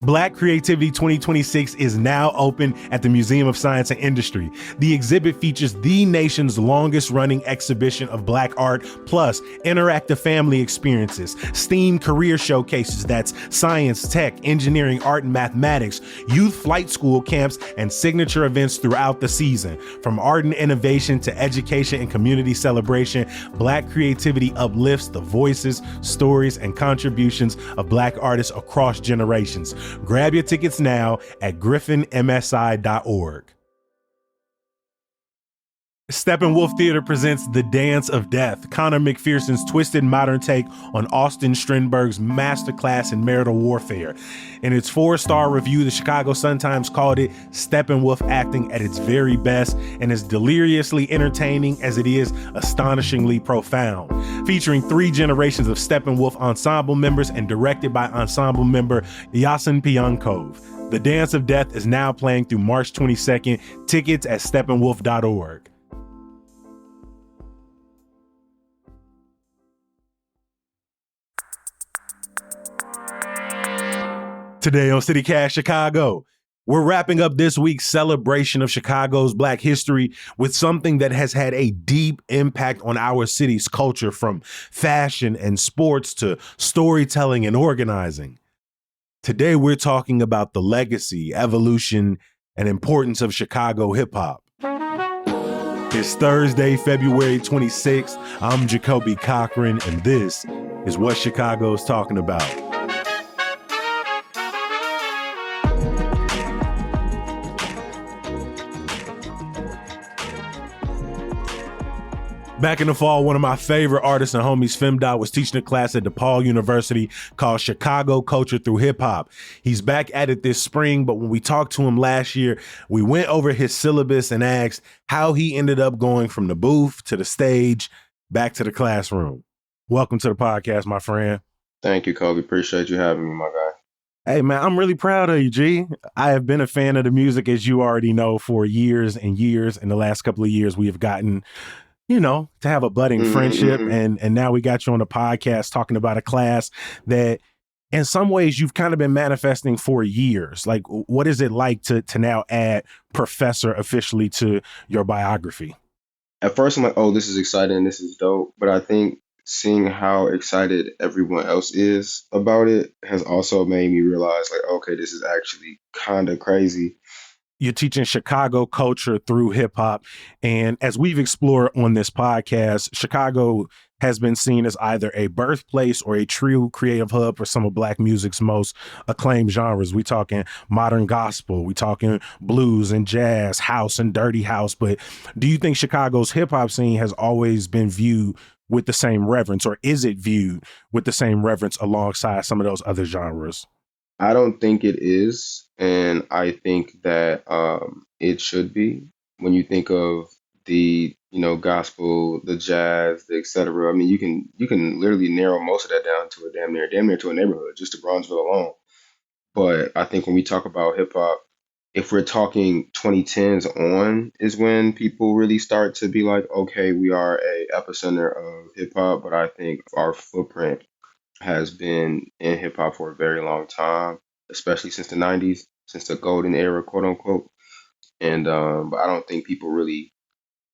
Black Creativity 2026 is now open at the Museum of Science and Industry. The exhibit features the nation's longest running exhibition of Black art, plus interactive family experiences, STEAM career showcases, that's science, tech, engineering, art, and mathematics, youth flight school camps, and signature events throughout the season. From art and innovation to education and community celebration, Black Creativity uplifts the voices, stories, and contributions of Black artists across generations. Grab your tickets now at griffinmsi.org. Steppenwolf Theater presents The Dance of Death, Connor McPherson's twisted modern take on Austin Strindberg's masterclass in marital warfare. In its 4-star review, the Chicago Sun-Times called it Steppenwolf acting at its very best, and as deliriously entertaining as it is astonishingly profound. Featuring 3 generations of Steppenwolf ensemble members and directed by ensemble member Yasin Piankov. The Dance of Death is now playing through March 22nd. Tickets at steppenwolf.org. Today on CityCast Chicago, we're wrapping up this week's celebration of Chicago's Black history with something that has had a deep impact on our city's culture, from fashion and sports to storytelling and organizing. Today, we're talking about the legacy, evolution, and importance of Chicago hip-hop. It's Thursday, February 26th. I'm Jacoby Cochran, and this is what Chicago's talking about. Back in the fall, one of my favorite artists and homies, Femdot, was teaching a class at DePaul University called Chicago Culture Through Hip Hop. He's back at it this spring, but when we talked to him last year, we went over his syllabus and asked how he ended up going from the booth to the stage, back to the classroom. Welcome to the podcast, my friend. Thank you, Kobe. Appreciate you having me, my guy. Hey, man, I'm really proud of you, G. I have been a fan of the music, as you already know, for years and years. In the last couple of years, we have gotten, to have a budding friendship. And now we got you on the podcast talking about a class that in some ways you've kind of been manifesting for years. Like, what is it like to now add professor officially to your biography? At first, I'm like, oh, this is exciting. This is dope. But I think seeing how excited everyone else is about it has also made me realize, like, okay, this is actually kind of crazy. You're teaching Chicago culture through hip hop. And as we've explored on this podcast, Chicago has been seen as either a birthplace or a true creative hub for some of Black music's most acclaimed genres. We talking modern gospel, we talking blues and jazz, house and dirty house. But do you think Chicago's hip hop scene has always been viewed with the same reverence, or is it viewed with the same reverence alongside some of those other genres? I don't think it is. And I think that it should be. When you think of the, gospel, the jazz, the et cetera, I mean, you can literally narrow most of that down to a damn near to a neighborhood, just to Bronzeville alone. But I think when we talk about hip hop, if we're talking 2010s on is when people really start to be like, okay, we are a epicenter of hip hop. But I think our footprint has been in hip hop for a very long time, especially since the 90s, since the golden era, quote unquote. And but I don't think people really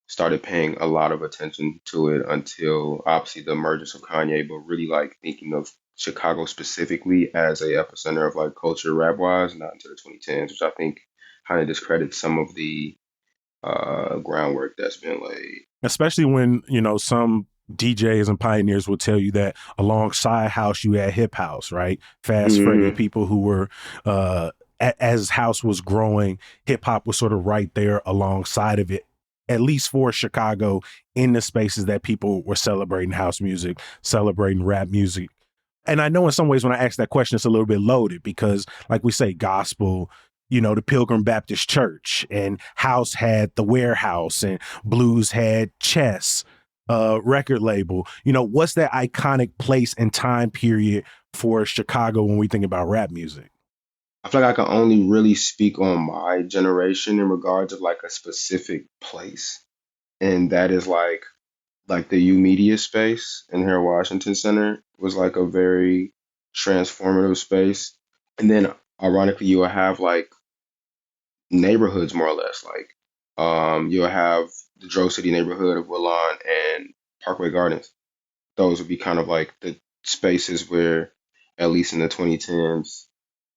started paying a lot of attention to it until obviously the emergence of Kanye, but really like thinking of Chicago specifically as a epicenter of like culture rap wise, not until the 2010s, which I think kind of discredits some of the groundwork that's been laid. Especially when, some DJs and pioneers will tell you that alongside house, you had hip house, right? Fast Freddy, people who were, as house was growing, hip hop was sort of right there alongside of it, at least for Chicago, in the spaces that people were celebrating house music, celebrating rap music. And I know in some ways when I ask that question, it's a little bit loaded because, like we say, gospel, the Pilgrim Baptist Church, and house had the Warehouse, and blues had Chess record label. What's that iconic place and time period for Chicago when we think about rap music? I feel like I can only really speak on my generation in regards of like a specific place. And that is like the U Media space in here, Washington Center was like a very transformative space. And then ironically, you'll have like neighborhoods more or less. Like you'll have the Dro City neighborhood of Woodlawn and Parkway Gardens. Those would be kind of like the spaces where, at least in the 2010s,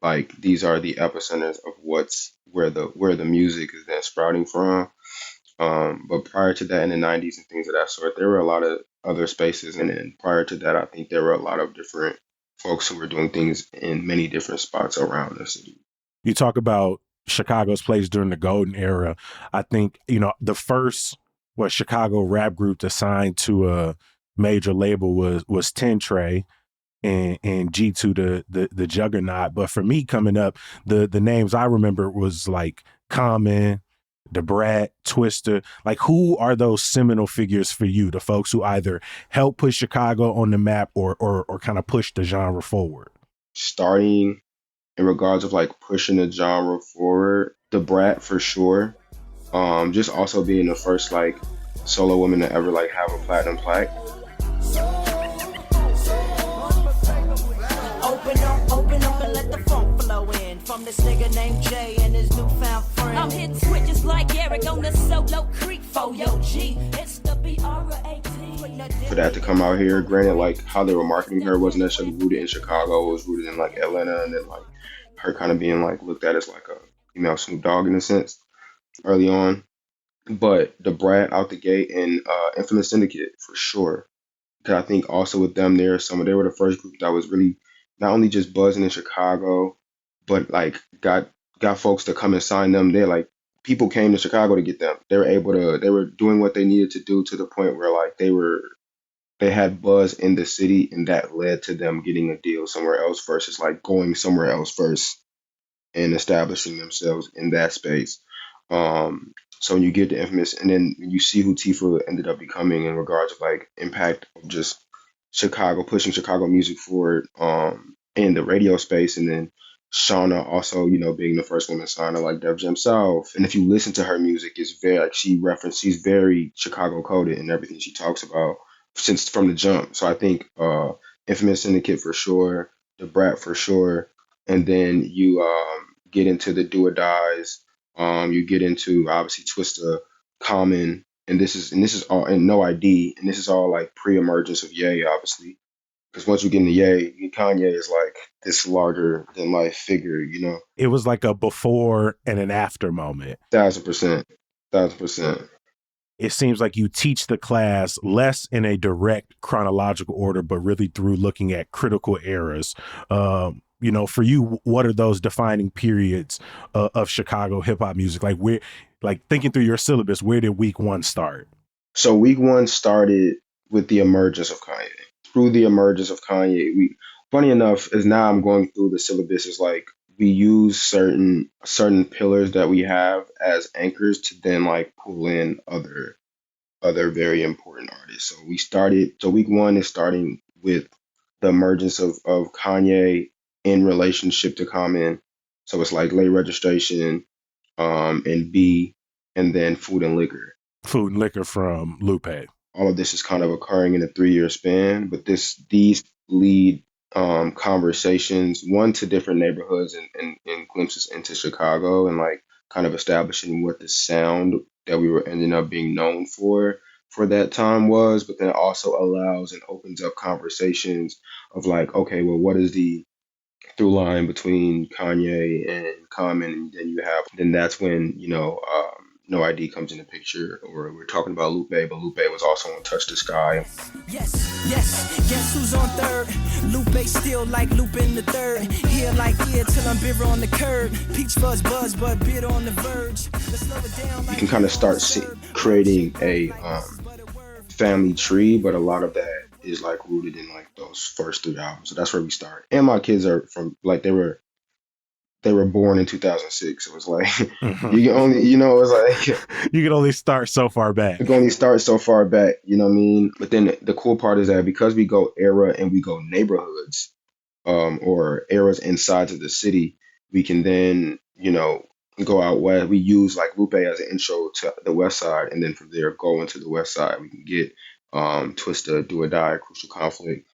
like these are the epicenters of what's where the music is then sprouting from. But prior to that, in the 90s and things of that sort, there were a lot of other spaces. And then prior to that, I think there were a lot of different folks who were doing things in many different spots around the city. You talk about Chicago's place during the golden era. I think, the first Chicago rap group to sign to a major label was Ten Trey and G2 the Juggernaut. But for me coming up, the names I remember was like Common, Da Brat, Twista. Like, who are those seminal figures for you, the folks who either help put Chicago on the map or kind of push the genre forward? Starting in regards of like pushing the genre forward, the Brat for sure. Just also being the first like solo woman to ever like have a platinum plaque. Open up and let the funk flow in from this nigga named Jay and his newfound friend. I'm hitting switches like Eric on the Solo Creek for yo G. It's the BR18. For that to come out here, granted, like how they were marketing her wasn't necessarily rooted in Chicago, it was rooted in like Atlanta, and then like her kind of being like looked at as like a female Snoop Dogg in a sense early on. But the Brat out the gate and Infamous Syndicate for sure. Because I think also with them there, they were the first group that was really not only just buzzing in Chicago, but like got folks to come and sign them. They like people came to Chicago to get them. They were doing what they needed to do to the point where like they had buzz in the city, and that led to them getting a deal somewhere else versus like going somewhere else first and establishing themselves in that space. So when you get to Infamous, and then you see who Tifa ended up becoming in regards of like impact of just Chicago, pushing Chicago music forward, in the radio space, and then Shauna also, being the first woman signed to like Def Jam South. And if you listen to her music, it's very like she's very Chicago coded in everything she talks about since from the jump. So I think Infamous Syndicate for sure, The Brat for sure, and then you get into the Do or Dies. You get into obviously Twista, Common, and this is all and No ID, and this is all like pre-emergence of Ye, obviously. Because once you get into Ye, Kanye is like this larger than life figure. It was like a before and an after moment. 1,000%, 1,000%. It seems like you teach the class less in a direct chronological order, but really through looking at critical eras. For you, what are those defining periods of Chicago hip hop music? Like thinking through your syllabus, where did week one start? So week one started with the emergence of Kanye. Through the emergence of Kanye, funny enough, as now I'm going through the syllabus, is like we use certain pillars that we have as anchors to then like pull in other very important artists. So week one is starting with the emergence of Kanye in relationship to Common. So it's like Late Registration, and B, and then Food and Liquor. Food and Liquor from Lupe. All of this is kind of occurring in a 3-year span, but these lead conversations, one to different neighborhoods and glimpses into Chicago, and like kind of establishing what the sound that we were ending up being known for that time was, but then it also allows and opens up conversations of like, okay, well, what is the through line between Kanye and Common? And then that's when, No ID comes in the picture, or we're talking about Lupe, but Lupe was also on Touch the Sky. Yes, guess who's on third? Lupe still like Lupe in the third. Here like here till I'm bitter on the curb. Peach fuzz buzz, but bitter on the verge. Let's slow it down. You can kind of start creating a family tree, but a lot of that is like rooted in like those first 3 albums. So that's where we start. And my kids are from like they were born in 2006. It was like you can only, it was like you can only start so far back. You can only start so far back. You know what I mean? But then the cool part is that because we go era and we go neighborhoods, or eras inside of the city, we can then go out west. We use like Lupe as an intro to the West Side, and then from there go into the West Side. We can get Twista, Do or Die, Crucial Conflict.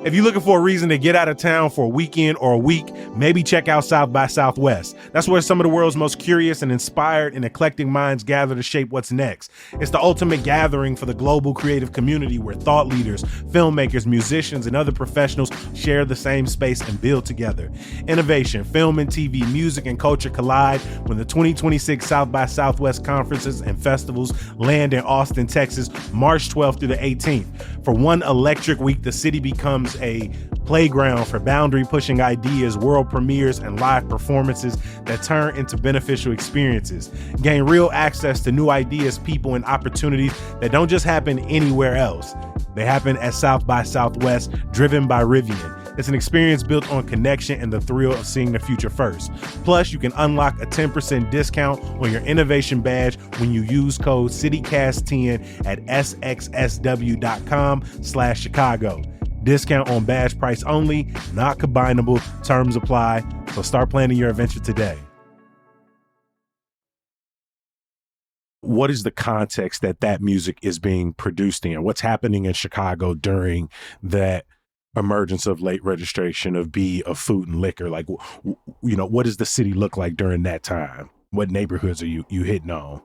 If you're looking for a reason to get out of town for a weekend or a week, maybe check out South by Southwest. That's where some of the world's most curious and inspired and eclectic minds gather to shape what's next. It's the ultimate gathering for the global creative community where thought leaders, filmmakers, musicians, and other professionals share the same space and build together. Innovation, film and TV, music, and culture collide when the 2026 South by Southwest conferences and festivals land in Austin, Texas, March 12th through the 18th. For one electric week, the city becomes a playground for boundary-pushing ideas, world premieres, and live performances that turn into beneficial experiences. Gain real access to new ideas, people, and opportunities that don't just happen anywhere else. They happen at South by Southwest, driven by Rivian. It's an experience built on connection and the thrill of seeing the future first. Plus, you can unlock a 10% discount on your innovation badge when you use code CityCast10 at sxsw.com/Chicago. Discount on badge price only, not combinable. Terms apply. So start planning your adventure today. What is the context that music is being produced in? What's happening in Chicago during that emergence of late registration of food and liquor? Like, what does the city look like during that time? What neighborhoods are you hitting on?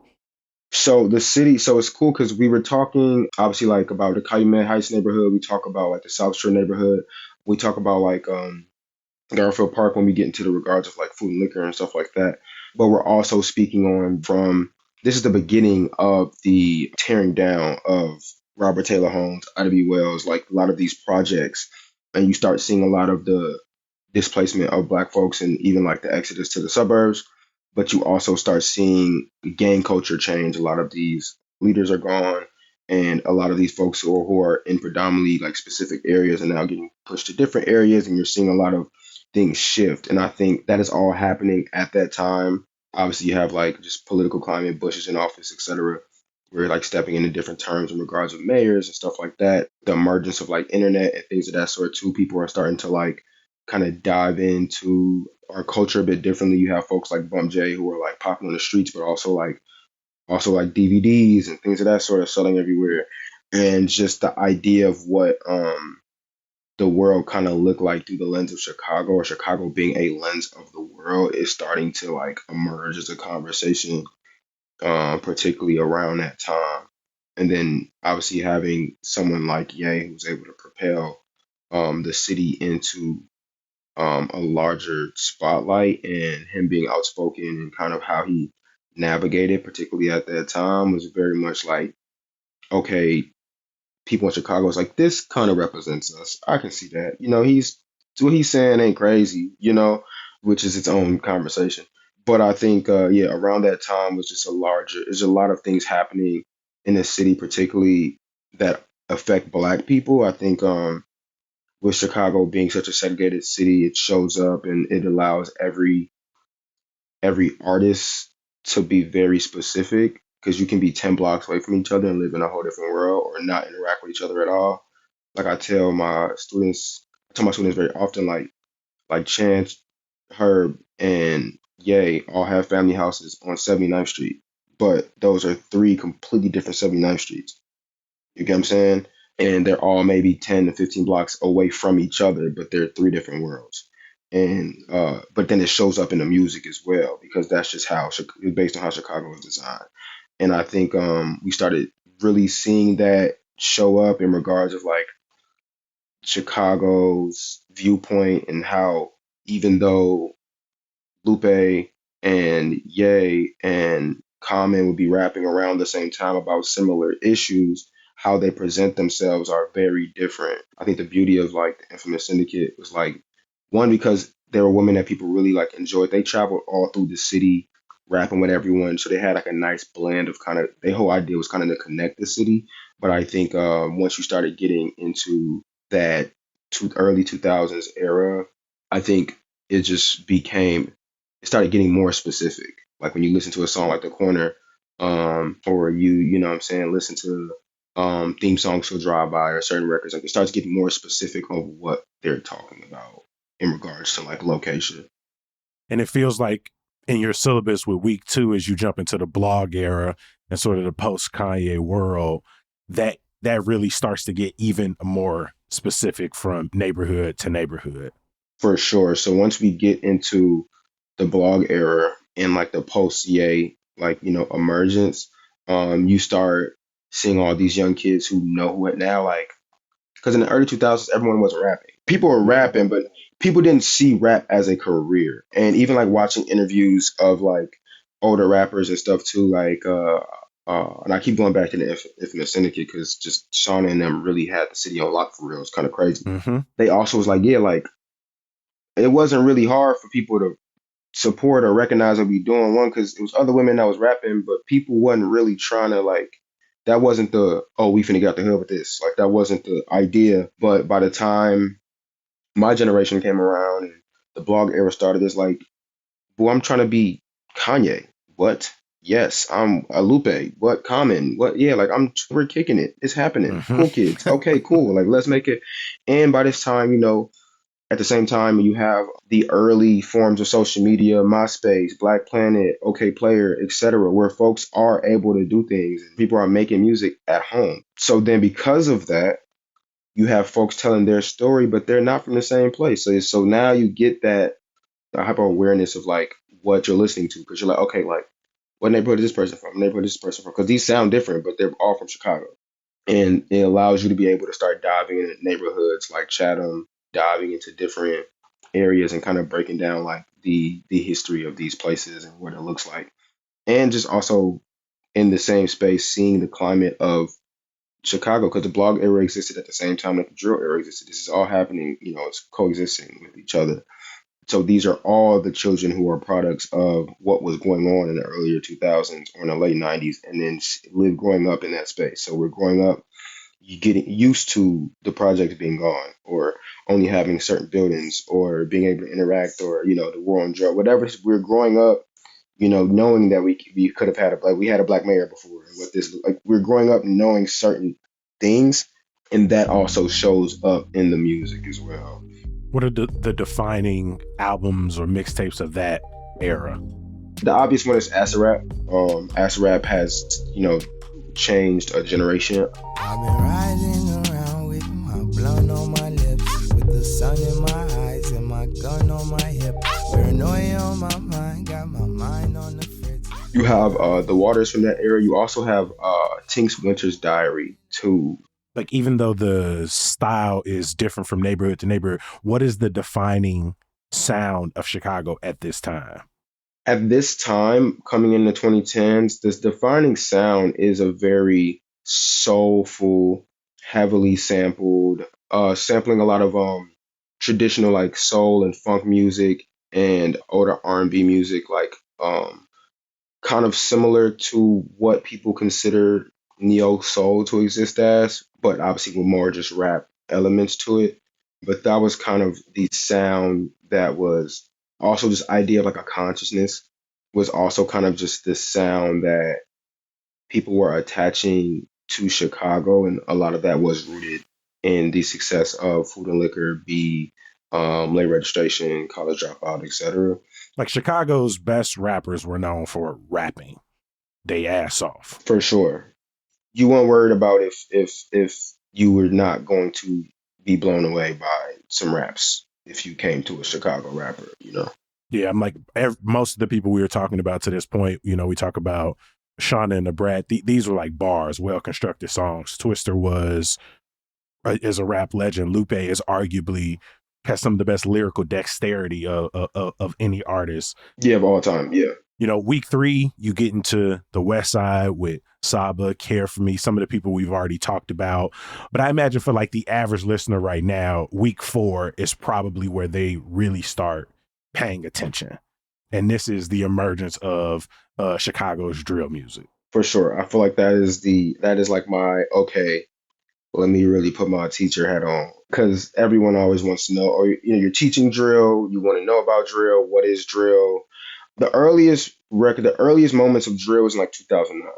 So the city, so it's cool because we were talking obviously like about the Calumet Heights neighborhood. We talk about like the South Shore neighborhood. We talk about like Garfield Park when we get into the regards of like food and liquor and stuff like that. But we're also speaking on from this is the beginning of the tearing down of Robert Taylor Homes, Ida B. Wells, like a lot of these projects, and you start seeing a lot of the displacement of Black folks and even like the exodus to the suburbs. But you also start seeing gang culture change. A lot of these leaders are gone, and a lot of these folks who are in predominantly like specific areas are now getting pushed to different areas, and you're seeing a lot of things shift. And I think that is all happening at that time. Obviously, you have like just political climate, Bush is in office, etc. We're like stepping into different terms in regards of mayors and stuff like that. The emergence of like internet and things of that sort too. People are starting to like kind of dive into our culture a bit differently. You have folks like Bump J who are like popping on the streets, but also like DVDs and things of that sort of selling everywhere. And just the idea of what the world kind of looked like through the lens of Chicago, or Chicago being a lens of the world, is starting to like emerge as a conversation, particularly around that time. And then obviously having someone like Ye who's able to propel the city into a larger spotlight, and him being outspoken and kind of how he navigated, particularly at that time, was very much like, okay, people in Chicago is like, this kind of represents us. I can see that. What he's saying ain't crazy, which is its own conversation. But I think, around that time was just there's a lot of things happening in the city, particularly that affect Black people. I think, with Chicago being such a segregated city, it shows up and it allows every artist to be very specific, because you can be 10 blocks away from each other and live in a whole different world or not interact with each other at all. Like I tell my students very often, like Chance, Herb, and Ye all have family houses on 79th Street, but those are three completely different 79th Streets. You get what I'm saying? And they're all maybe 10 to 15 blocks away from each other, but they're three different worlds. And but then it shows up in the music as well, because that's just based on how Chicago is designed. And I think we started really seeing that show up in regards of like Chicago's viewpoint, and how even though Lupe and Ye and Common would be rapping around the same time about similar issues, how they present themselves are very different. I think the beauty of like the Infamous Syndicate was like, one, because they were women that people really like enjoyed. They traveled all through the city rapping with everyone, so they had like a nice blend of kind of, their whole idea was kind of to connect the city. But I think once you started getting into that early 2000s era, I think it started getting more specific. Like when you listen to a song like The Corner, or you know what I'm saying, listen to theme songs for Drive By or certain records, like it starts getting more specific of what they're talking about in regards to like location. And it feels like in your syllabus with week 2, as you jump into the blog era and sort of the post Kanye world, that really starts to get even more specific from neighborhood to neighborhood. For sure. So once we get into the blog era and like the post Ye, like, emergence, you start seeing all these young kids who know it now, like, because in the early 2000s, everyone wasn't rapping. People were rapping, but people didn't see rap as a career. And even like watching interviews of like older rappers and stuff too, like, and I keep going back to the Infamous Syndicate because just Shauna and them really had the city on lock for real. It's kind of crazy. Mm-hmm. They also was like, yeah, like, it wasn't really hard for people to support or recognize what we doing. One, because it was other women that was rapping, but people wasn't really trying to like. That wasn't the we finna get out the hood with this. Like that wasn't the idea. But by the time my generation came around and the blog era started, it's like, well, I'm trying to be Kanye. What? Yes, I'm a Lupe. What? Common. What? Yeah, like we're kicking it. It's happening. Mm-hmm. Cool kids. Okay, cool. Like let's make it. And by this time, at the same time, you have the early forms of social media, MySpace, Black Planet, OK Player, etc., where folks are able to do things and people are making music at home. So then because of that, you have folks telling their story, but they're not from the same place. So now you get that hyper awareness of like what you're listening to, because you're like, okay, like what neighborhood is this person from? What neighborhood is this person from? Because these sound different, but they're all from Chicago. And it allows you to be able to start diving into neighborhoods like Chatham, diving into different areas and kind of breaking down like the history of these places and what it looks like. And just also in the same space, seeing the climate of Chicago, because the blog era existed at the same time that the drill era existed. This is all happening, it's coexisting with each other. So these are all the children who are products of what was going on in the earlier 2000s or in the late 90s, and then live growing up in that space. So we're growing up, you getting used to the projects being gone, or only having certain buildings, or being able to interact, or the war on drug, whatever. We're growing up, knowing that we could have had we had a black mayor before, and what this like. We're growing up knowing certain things, and that also shows up in the music as well. What are the defining albums or mixtapes of that era? The obvious one is Acid Rap. Acid Rap has, changed a generation. I've been riding around with my blunt on my lips, with the sun in my eyes and my gun on my hip. Paranoia on my mind, got my mind on the fritz. You have The Waters from that era. You also have Tinks Winter's Diary too. Like, even though the style is different from neighborhood to neighborhood, what is the defining sound of Chicago at this time? At this time, coming in the 2010s, this defining sound is a very soulful, heavily sampled, sampling a lot of traditional like soul and funk music and older R&B music, like kind of similar to what people consider neo soul to exist as, but obviously with more just rap elements to it. But that was kind of the sound that was also this idea of like a consciousness, was also kind of just this sound that people were attaching to Chicago, and a lot of that was rooted in the success of Food and Liquor, B, Late Registration, College Dropout, etc. Like, Chicago's best rappers were known for rapping they ass off. For sure. You weren't worried about if you were not going to be blown away by some raps if you came to a Chicago rapper, Yeah, I'm like, most of the people we were talking about to this point, we talk about Shauna and the Brat. These were like bars, well-constructed songs. Twister is a rap legend. Lupe is arguably has some of the best lyrical dexterity of any artist. Yeah, of all time, yeah. Week 3, you get into the West Side with Saba, Care For Me, some of the people we've already talked about. But I imagine for like the average listener right now, week 4 is probably where they really start paying attention. And this is the emergence of Chicago's drill music. For sure. I feel like that is like my, okay, let me really put my teacher hat on. Because everyone always wants to know, or you're teaching drill, you want to know about drill, what is drill? The earliest moments of drill was in like 2009.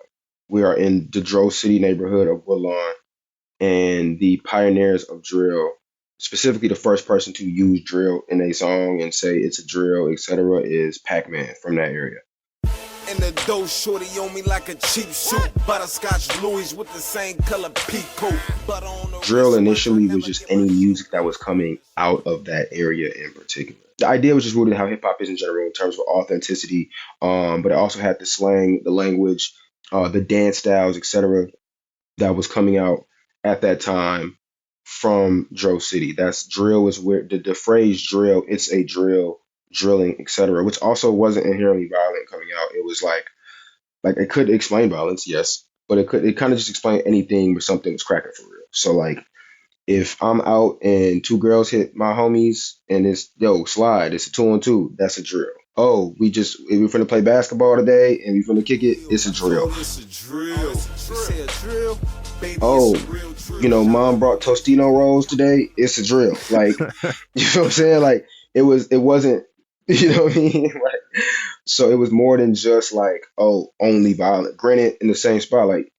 We are in the Dro City neighborhood of Woodlawn, and the pioneers of drill, specifically the first person to use drill in a song and say it's a drill, etc., is Pac-Man from that area. in the dough, shorty on me like a cheap suit. Butterscotch Louis with the same color peacoat. Drill initially was just any music that was coming out of that area in particular. The idea was just rooted in how hip hop is in general in terms of authenticity, but it also had the slang, the language, the dance styles, etc., that was coming out at that time from Dro City. That's drill is where the phrase drill, it's a drill, drilling, etc., which also wasn't inherently violent coming out. It was like it could explain violence, yes, but it kind of just explained anything where something was cracking for real. So like if I'm out and two girls hit my homies and it's yo slide, it's a 2-on-2, that's a drill. Oh, we're finna play basketball today and we finna kick it, it's a drill. Oh, mom brought Tostino rolls today, it's a drill. Like, you know what I'm saying? Like it wasn't, you know what I mean? Like, so it was more than just like, oh, only violent. Granted, in the same spot, like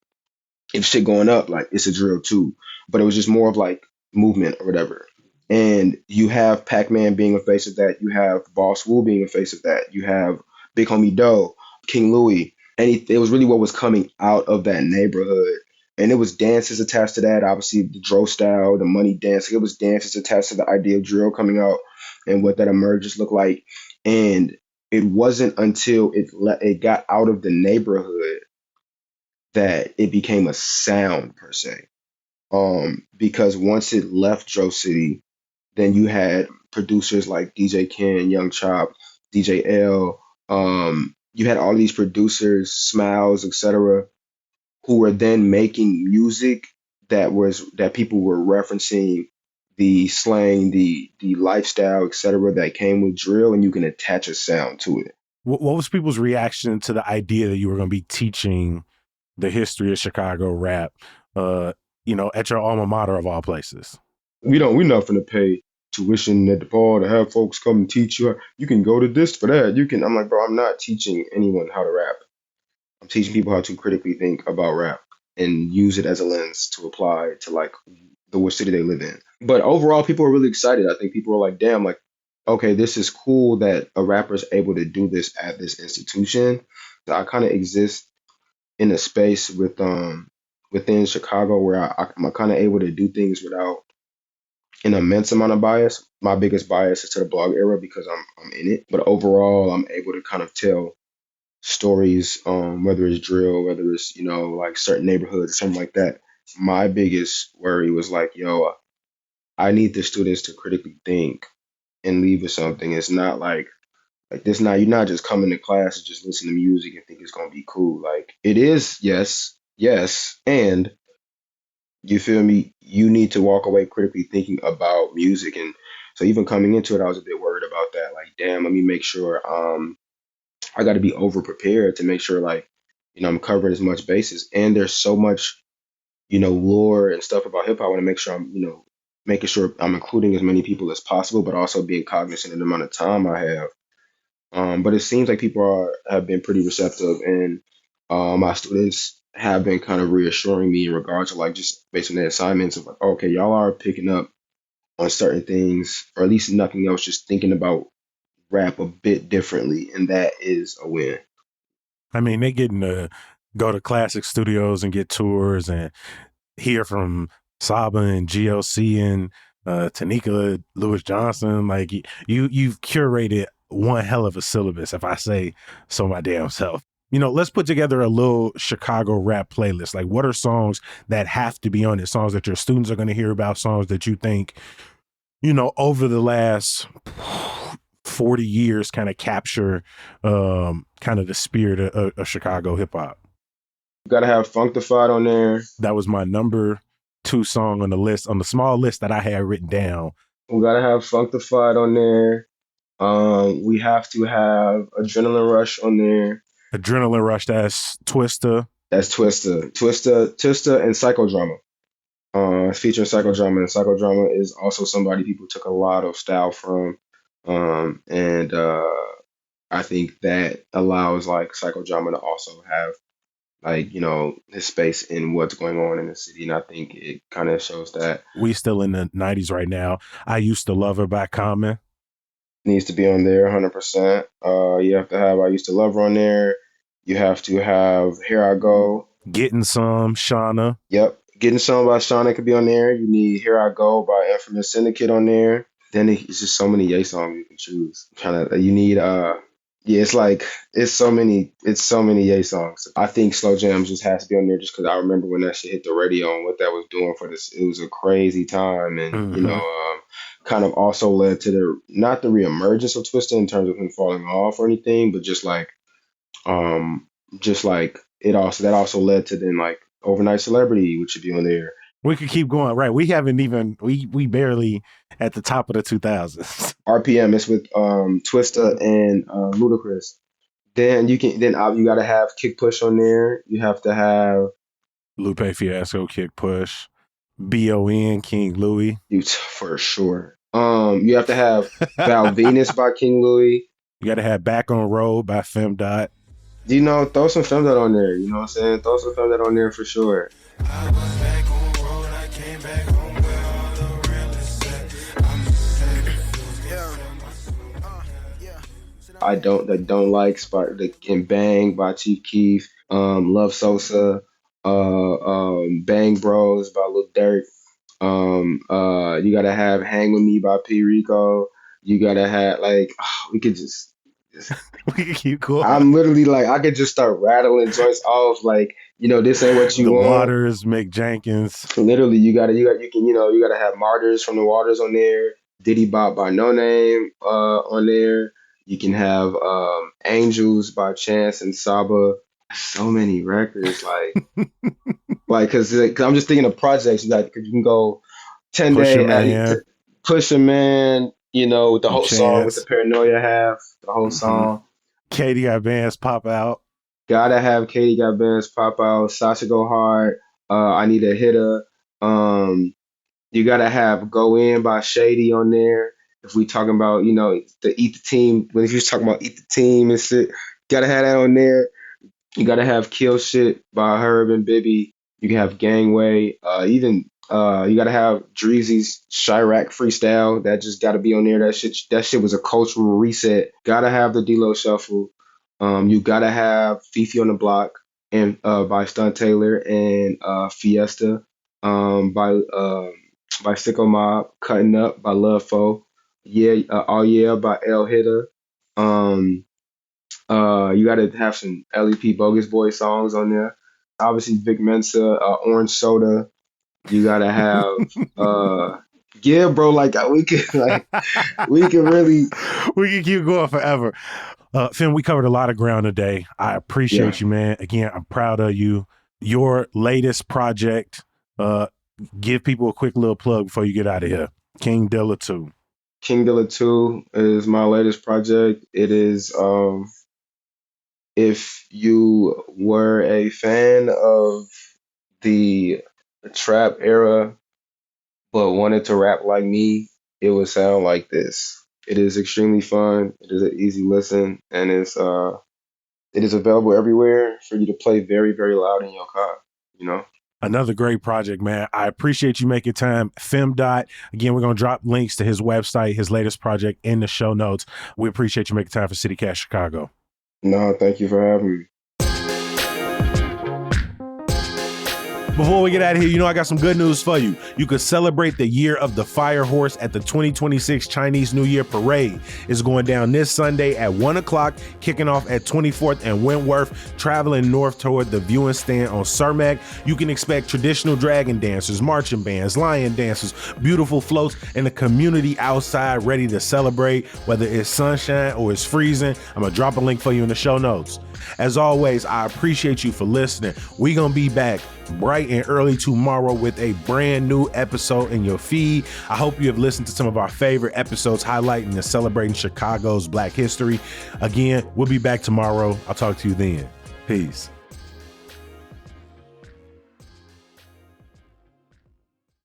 if shit going up, like it's a drill too. But it was just more of like movement or whatever. And you have Pac-Man being a face of that. You have Boss Wu being a face of that. You have Big Homie Doe, King Louie. And it was really what was coming out of that neighborhood. And it was dances attached to that. Obviously, the Dro style, the money dance. It was dances attached to the idea of drill coming out and what that emergence looked like. And it wasn't until it got out of the neighborhood that it became a sound per se. Because once it left Dro City, then you had producers like DJ Ken, Young Chop, DJ L. You had all these producers, Smiles, etc., who were then making music that people were referencing the slang, the lifestyle, etc., that came with drill, and you can attach a sound to it. What was people's reaction to the idea that you were going to be teaching the history of Chicago rap, at your alma mater of all places? We're not going to pay tuition at DePaul to have folks come and teach you. You can go to this for that. I'm like, bro, I'm not teaching anyone how to rap. I'm teaching people how to critically think about rap and use it as a lens to apply to like the city they live in. But overall, people are really excited. I think people are like, damn, like, okay, this is cool that a rapper is able to do this at this institution. So I kind of exist in a space within Chicago where I'm kind of able to do things without an immense amount of bias. My biggest bias is to the blog era because I'm in it. But overall, I'm able to kind of tell stories, whether it's drill, whether it's, like certain neighborhoods or something like that. My biggest worry was like, yo, I need the students to critically think and leave with something. It's not like this. Now you're not just coming to class and just listen to music and think it's gonna be cool. Like it is, yes, and you feel me. You need to walk away critically thinking about music, and so even coming into it, I was a bit worried about that. Like, damn, let me make sure I got to be over prepared to make sure like I'm covering as much bases. And there's so much lore and stuff about hip hop. I want to make sure I'm making sure I'm including as many people as possible, but also being cognizant of the amount of time I have. But it seems like people have been pretty receptive, and my students have been kind of reassuring me in regards to like just based on their assignments of like, okay, y'all are picking up on certain things, or at least nothing else, just thinking about rap a bit differently, and that is a win. I mean, they getting to go to Classic Studios and get tours and hear from Saba and GLC and Tanika Lewis Johnson. Like you've curated one hell of a syllabus, if I say so my damn self. Let's put together a little Chicago rap playlist. Like, what are songs that have to be on it? Songs that your students are going to hear about, songs that you think, over the last 40 years kind of capture kind of the spirit of Chicago hip hop. Got to have Funkified on there. That was my number 2 song on the list, on the small list that I had written down. We got to have Funkified on there. We have to have Adrenaline Rush on there. Adrenaline Rush, that's Twista. That's Twista and Psychodrama. It's featuring Psychodrama, and Psychodrama is also somebody people took a lot of style from. And I think that allows like Psychodrama to also have like, his space in what's going on in the city. And I think it kind of shows that. We still in the 90s right now. I Used to Love Her by Common. Needs to be on there 100%. You have to have I Used to Love Her on there. You have to have Here I Go. Getting Some, Shauna. Yep. Getting Some by Shauna could be on there. You need Here I Go by Infamous Syndicate on there. Then it's just so many Ye songs you can choose. Kind of you need yeah, it's so many Ye songs. I think Slow Jams just has to be on there just because I remember when that shit hit the radio and what that was doing for this. It was a crazy time, and kind of also led to the not the reemergence of Twista in terms of him falling off or anything, but just like it also that also led to then like Overnight Celebrity, which should be on there. We could keep going, right? We haven't even we barely at the top of the 2000s. RPM is with Twista and Ludacris. Then you gotta have Kick Push on there. You have to have Lupe Fiasco, Kick Push, BON, King Louis. For sure. You have to have Val Venus by King Louis. You got to have Back on Road by Femdot. Throw some Femdot on there. You know what I'm saying? Throw some Femdot on there for sure. I was back on road, I came back home where all the real estate. I don't like Spark and Bang by Chief Keef, Love Sosa, Bang Bros by Lil Durk. You gotta have Hang With Me by P. Rico. You gotta have we could just we could keep going. I'm literally I could just start rattling joints off this ain't what you want. The Waters, Mick Jenkins. Literally, you gotta have Martyrs from the Waters on there. Diddy Bop by No Name on there. You can have Angels by Chance and Saba. So many records, because I'm just thinking of projects cause you can go 10 Day, Push a Man, with the whole song with the Paranoia half, the whole song. Katie Got Bands Pop Out. Gotta have Katie Got Bands Pop Out. Sasha Go Hard. I Need a Hitter. You gotta have Go In by Shady on there. If we talking about the Eat the Team, when you're talking about Eat the Team and shit, gotta have that on there. You gotta have Kill Shit by Herb and Bibby. You can have Gangway. You gotta have Dreezy's Chirac freestyle. That just gotta be on there. That shit was a cultural reset. Gotta have the D-Lo Shuffle. You gotta have Fifi on the Block and by Stunt Taylor and Fiesta by Sicko Mob. Cutting Up by Love Foe. Oh Yeah by El Hitter. You gotta have some LEP Bogus Boy songs on there. Obviously Vic Mensa, Orange Soda. You gotta have we can keep going forever. Finn, we covered a lot of ground today. I appreciate you, man. Again, I'm proud of you. Your latest project, give people a quick little plug before you get out of here. King Dilla 2. King Dilla 2 is my latest project. It is if you were a fan of the trap era but wanted to rap like me, it would sound like this. It is extremely fun. It is an easy listen, and it is available everywhere for you to play very, very loud in your car. Another great project, man. I appreciate you making time. Femdot. Again, we're going to drop links to his website, his latest project in the show notes. We appreciate you making time for CityCast Chicago. No, thank you for having me. Before we get out of here, I got some good news for you. You could celebrate the year of the Fire Horse at the 2026 Chinese New Year Parade. It's going down this Sunday at 1 o'clock, kicking off at 24th and Wentworth, traveling north toward the viewing stand on Cermak. You can expect traditional dragon dancers, marching bands, lion dancers, beautiful floats, and the community outside ready to celebrate, whether it's sunshine or it's freezing. I'm going to drop a link for you in the show notes. As always, I appreciate you for listening. We're going to be back bright and early tomorrow with a brand new episode in your feed. I hope you have listened to some of our favorite episodes highlighting and celebrating Chicago's Black history. Again, we'll be back tomorrow. I'll talk to you then. Peace.